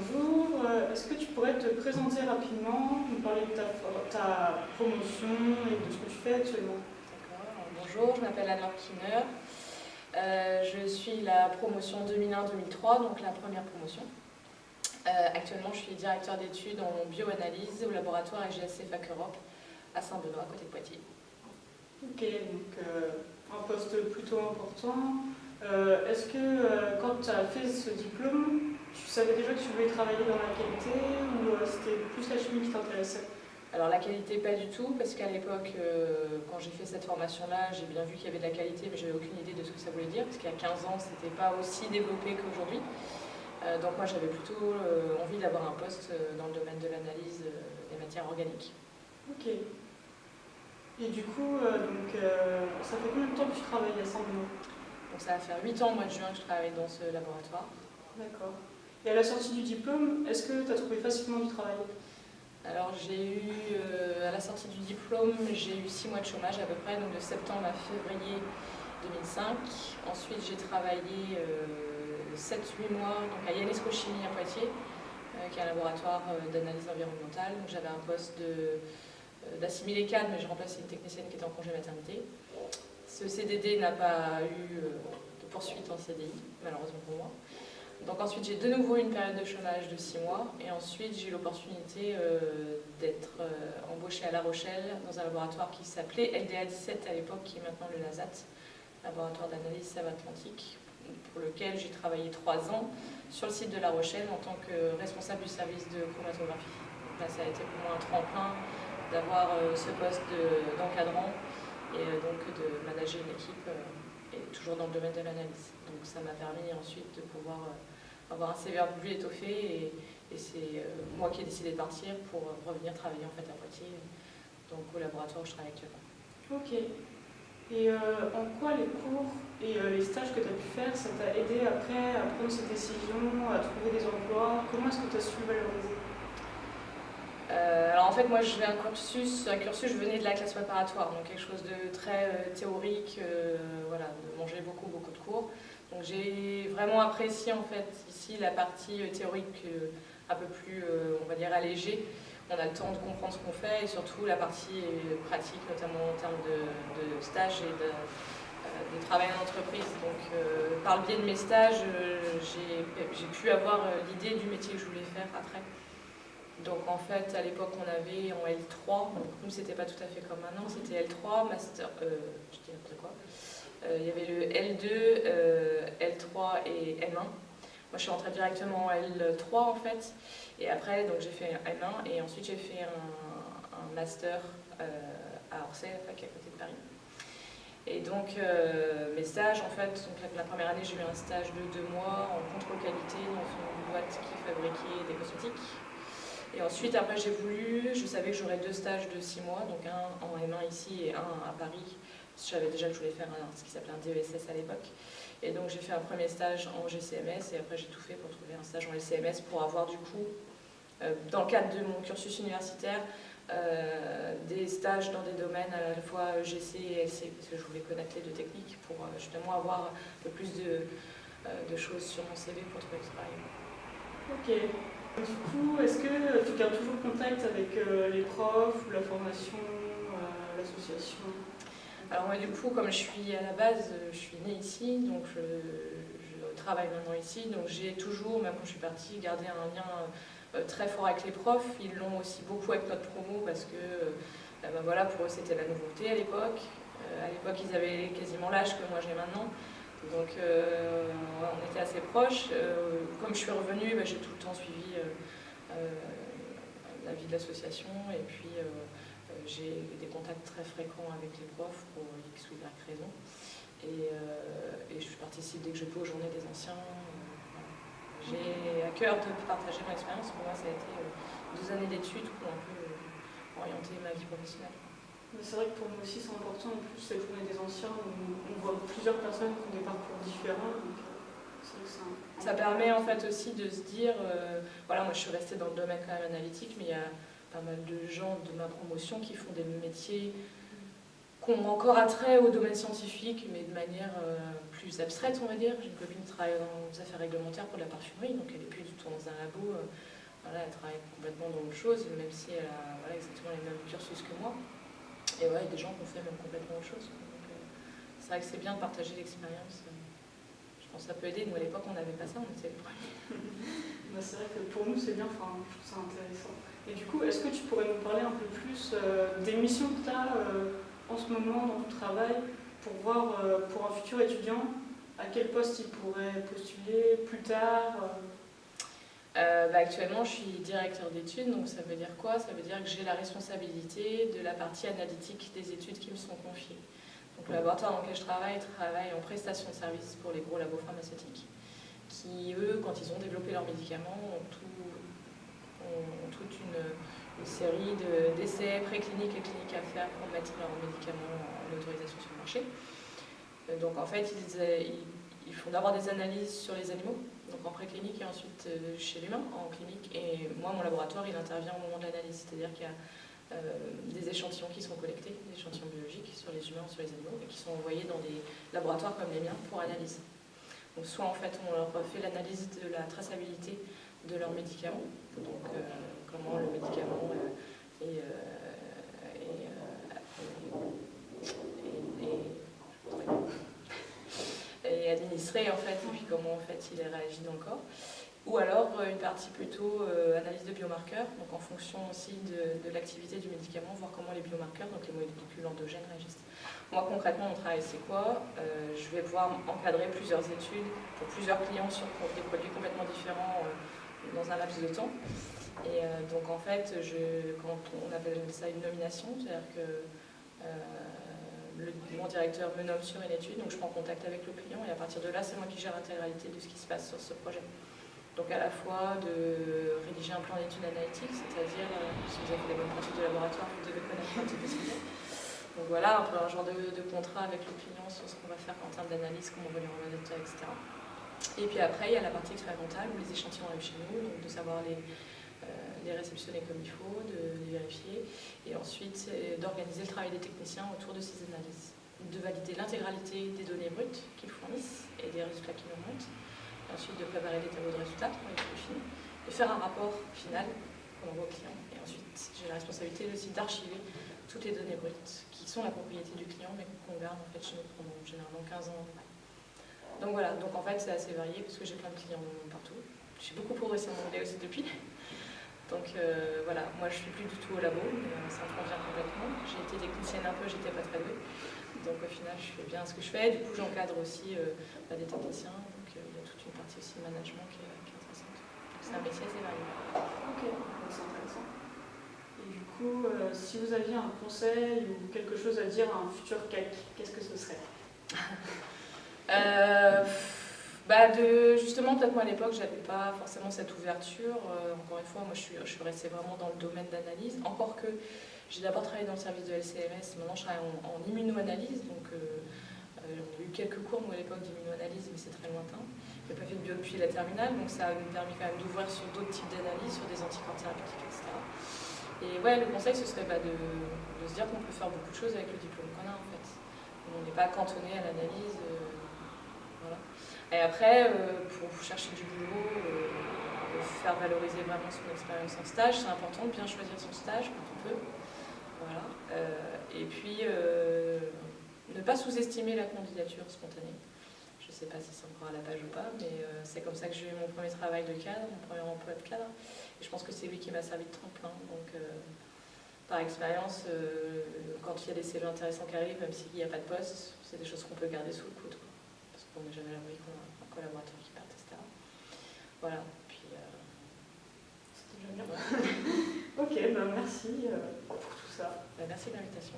bonjour. Est-ce que tu pourrais te présenter rapidement, nous parler de ta promotion et de ce que tu fais actuellement? D'accord. Bonjour, je m'appelle Anne-Laure Kiner. Je suis la promotion 2001-2003, donc la première promotion. Actuellement, je suis directeur d'études en bioanalyse au laboratoire EGSC Fac Europe à Saint-Benoît, à côté de Poitiers. Ok, donc un poste plutôt important. Est-ce que quand tu as fait ce diplôme, tu savais déjà que tu voulais travailler dans la qualité ou c'était plus la chimie qui t'intéressait? Alors la qualité, pas du tout, parce qu'à l'époque, quand j'ai fait cette formation-là, j'ai bien vu qu'il y avait de la qualité, mais j'avais aucune idée de ce que ça voulait dire, parce qu'il y a 15 ans, c'était pas aussi développé qu'aujourd'hui. Donc moi, j'avais plutôt envie d'avoir un poste dans le domaine de l'analyse des matières organiques. Ok. Et du coup, ça fait combien de temps que tu travailles à Saint-Benoît? Donc ça va faire 8 ans, au mois de juin, que je travaille dans ce laboratoire. D'accord. Et à la sortie du diplôme, est-ce que tu as trouvé facilement du travail? Alors j'ai eu, à la sortie du diplôme, j'ai eu 6 mois de chômage à peu près, donc de septembre à février 2005. Ensuite j'ai travaillé 7-8 mois donc à Yanesco Chimie à Poitiers, qui est un laboratoire d'analyse environnementale. Donc j'avais un poste d'assimilé cadre, mais je remplaçais une technicienne qui était en congé maternité. Ce CDD n'a pas eu de poursuite en CDI, malheureusement pour moi. Donc ensuite j'ai de nouveau une période de chômage de 6 mois et ensuite j'ai eu l'opportunité d'être embauchée à La Rochelle dans un laboratoire qui s'appelait LDA 17 à l'époque, qui est maintenant le LASAT, laboratoire d'analyse Save Atlantique, pour lequel j'ai travaillé 3 ans sur le site de La Rochelle en tant que responsable du service de chromatographie. Donc là ça a été pour moi un tremplin d'avoir ce poste d'encadrant et donc de manager une équipe et toujours dans le domaine de l'analyse. Donc ça m'a permis ensuite de pouvoir avoir un CV un peu plus étoffé et c'est moi qui ai décidé de partir pour revenir travailler en fait à Poitiers, donc au laboratoire où je travaille actuellement. Ok. Et en quoi les cours et les stages que tu as pu faire, ça t'a aidé après à prendre cette décision, à trouver des emplois? Comment est-ce que tu as su valoriser? Alors en fait moi j'ai un cursus, je venais de la classe préparatoire, donc quelque chose de très théorique, voilà, de manger beaucoup de cours. Donc j'ai vraiment apprécié en fait ici la partie théorique un peu plus on va dire allégée. On a le temps de comprendre ce qu'on fait et surtout la partie pratique, notamment en termes de stage et de travail en entreprise. Donc par le biais de mes stages, j'ai pu avoir l'idée du métier que je voulais faire après. Donc en fait, à l'époque, on avait en L3, donc nous c'était pas tout à fait comme maintenant, c'était L3, master, je dis n'importe quoi. Il y avait le L2, L3 et M1. Moi je suis rentrée directement en L3 en fait, et après donc j'ai fait un M1 et ensuite j'ai fait un master à Orsay, à fac à côté de Paris. Et donc mes stages en fait, donc la première année j'ai eu un stage de 2 mois en contrôle qualité dans une boîte qui fabriquait des cosmétiques. Et ensuite, après, je savais que j'aurais 2 stages de 6 mois, donc un en M1 ici et un à Paris. Je savais déjà que je voulais faire ce qui s'appelait un DESS à l'époque. Et donc j'ai fait un premier stage en GCMS et après j'ai tout fait pour trouver un stage en LCMS pour avoir du coup, dans le cadre de mon cursus universitaire, des stages dans des domaines à la fois GC et LC, parce que je voulais connaître les deux techniques pour justement avoir un peu plus de choses sur mon CV pour trouver du travail. Ok. Du coup, est-ce que tu gardes toujours contact avec les profs ou la formation, l'association? Alors moi du coup, comme je suis à la base, je suis née ici, donc je travaille maintenant ici, donc j'ai toujours, même quand je suis partie, gardé un lien très fort avec les profs. Ils l'ont aussi beaucoup avec notre promo parce que ben voilà, pour eux c'était la nouveauté à l'époque. À l'époque ils avaient quasiment l'âge que moi j'ai maintenant. Donc on était assez proches. Comme je suis revenue, ben, j'ai tout le temps suivi la vie de l'association et puis j'ai des contacts très fréquents avec les profs pour X ou Y raison. Et je participe dès que je peux aux journées des anciens. Voilà. J'ai à cœur de partager mon expérience. Pour moi, ça a été 2 années d'études qui ont un peu orienté ma vie professionnelle. C'est vrai que pour nous aussi c'est important, en plus cette journée des anciens, on voit plusieurs personnes qui ont des parcours différents. Donc, c'est vrai que ça permet en fait aussi de se dire, voilà, moi je suis restée dans le domaine quand même analytique, mais il y a pas mal de gens de ma promotion qui font des métiers qui ont encore attrait au domaine scientifique, mais de manière plus abstraite, on va dire. J'ai une copine qui travaille dans les affaires réglementaires pour la parfumerie, donc elle n'est plus du tout dans un labo. Voilà, elle travaille complètement dans autre chose, même si elle a voilà, exactement les mêmes cursus que moi. Et ouais, des gens qui ont fait même complètement autre chose. Donc, c'est vrai que c'est bien de partager l'expérience. Je pense que ça peut aider. Nous, à l'époque, on n'avait pas ça, on était les premiers. Bah, c'est vrai que pour nous, c'est bien, enfin, je trouve ça intéressant. Et du coup, est-ce que tu pourrais nous parler un peu plus des missions que tu as en ce moment dans ton travail pour voir, pour un futur étudiant, à quel poste il pourrait postuler plus tard Actuellement, je suis directeur d'études, donc ça veut dire quoi? Ça veut dire que j'ai la responsabilité de la partie analytique des études qui me sont confiées. Donc le laboratoire dans lequel je travaille en prestation de services pour les gros labos pharmaceutiques, qui eux, quand ils ont développé leurs médicaments, ont toute une série d'essais précliniques et cliniques à faire pour mettre leurs médicaments en autorisation sur le marché. Donc en fait, ils font d'abord des analyses sur les animaux, donc en préclinique et ensuite chez l'humain, en clinique. Et moi, mon laboratoire, il intervient au moment de l'analyse, c'est-à-dire qu'il y a des échantillons qui sont collectés, des échantillons biologiques sur les humains ou sur les animaux, et qui sont envoyés dans des laboratoires comme les miens pour analyse. Donc soit en fait on leur fait l'analyse de la traçabilité de leurs médicaments, donc comment le médicament est administré en fait, et puis comment en fait il est réagi dans le corps. Ou alors une partie plutôt analyse de biomarqueurs, donc en fonction aussi de l'activité du médicament, voir comment les biomarqueurs, donc les molécules endogènes réagissent. Moi concrètement mon travail c'est quoi? Je vais pouvoir encadrer plusieurs études pour plusieurs clients sur des produits complètement différents dans un laps de temps. Et donc en fait, quand on appelle ça une nomination, c'est-à-dire que mon directeur me nomme sur une étude, donc je prends contact avec le client et à partir de là c'est moi qui gère l'intégralité de ce qui se passe sur ce projet. Donc à la fois de rédiger un plan d'études analytique, c'est-à-dire, si vous avez fait les bonnes pratiques de laboratoire, vous devez connaître un petit peu ce qu'il fait. Donc voilà, un peu un genre de contrat avec le client sur ce qu'on va faire en termes d'analyse, comment on va lui envoyer le résultat, etc. Et puis après, il y a la partie expérimentale où les échantillons arrivent chez nous, donc de savoir les réceptionner comme il faut, de les vérifier, et ensuite d'organiser le travail des techniciens autour de ces analyses, de valider l'intégralité des données brutes qu'ils fournissent et des résultats qui nous remontent. Ensuite de préparer des tableaux de résultats pour les finis, de faire un rapport final qu'on envoie au client. Et ensuite, j'ai la responsabilité aussi d'archiver toutes les données brutes qui sont la propriété du client, mais qu'on garde en fait chez nous pendant généralement 15 ans. Donc voilà, donc en fait c'est assez varié parce que j'ai plein de clients partout. J'ai beaucoup progressé en anglais aussi depuis. Donc voilà, moi je ne suis plus du tout au labo, mais ça me convient complètement. J'ai été technicienne un peu, j'étais pas très douée. Donc au final je fais bien ce que je fais. Du coup j'encadre aussi des techniciens. Toute une partie aussi management qui est intéressante. C'est un métier assez varié. Ok, c'est intéressant. Et du coup, si vous aviez un conseil ou quelque chose à dire à un futur CAC, qu'est-ce que ce serait Justement, peut-être moi à l'époque, j'avais pas forcément cette ouverture. Encore une fois, moi je suis restée vraiment dans le domaine d'analyse. Encore que j'ai d'abord travaillé dans le service de LCMS, maintenant je travaille en immunoanalyse. Donc, on a eu quelques cours, moi, à l'époque, d'immunoanalyse, mais c'est très lointain. Je n'ai pas fait de bio depuis la terminale, donc ça m'a permis quand même d'ouvrir sur d'autres types d'analyses, sur des anticorps thérapeutiques, etc. Et ouais, le conseil, ce serait de se dire qu'on peut faire beaucoup de choses avec le diplôme qu'on a, en fait. On n'est pas cantonné à l'analyse. Voilà. Et après, pour chercher du boulot, faire valoriser vraiment son expérience en stage, c'est important de bien choisir son stage quand on peut. Voilà. Et puis, ne pas sous-estimer la candidature spontanée. Je ne sais pas si c'est encore à la page ou pas, mais c'est comme ça que j'ai eu mon premier travail de cadre, mon premier emploi de cadre. Et je pense que c'est lui qui m'a servi de tremplin. Donc, par expérience, quand il y a des CV intéressants qui arrivent, même s'il n'y a pas de poste, c'est des choses qu'on peut garder sous le coude. Parce qu'on n'est jamais à l'abri qu'on a un collaborateur qui parte, etc. Voilà. Puis, c'était déjà bien. Ok, merci pour tout ça. Merci de l'invitation.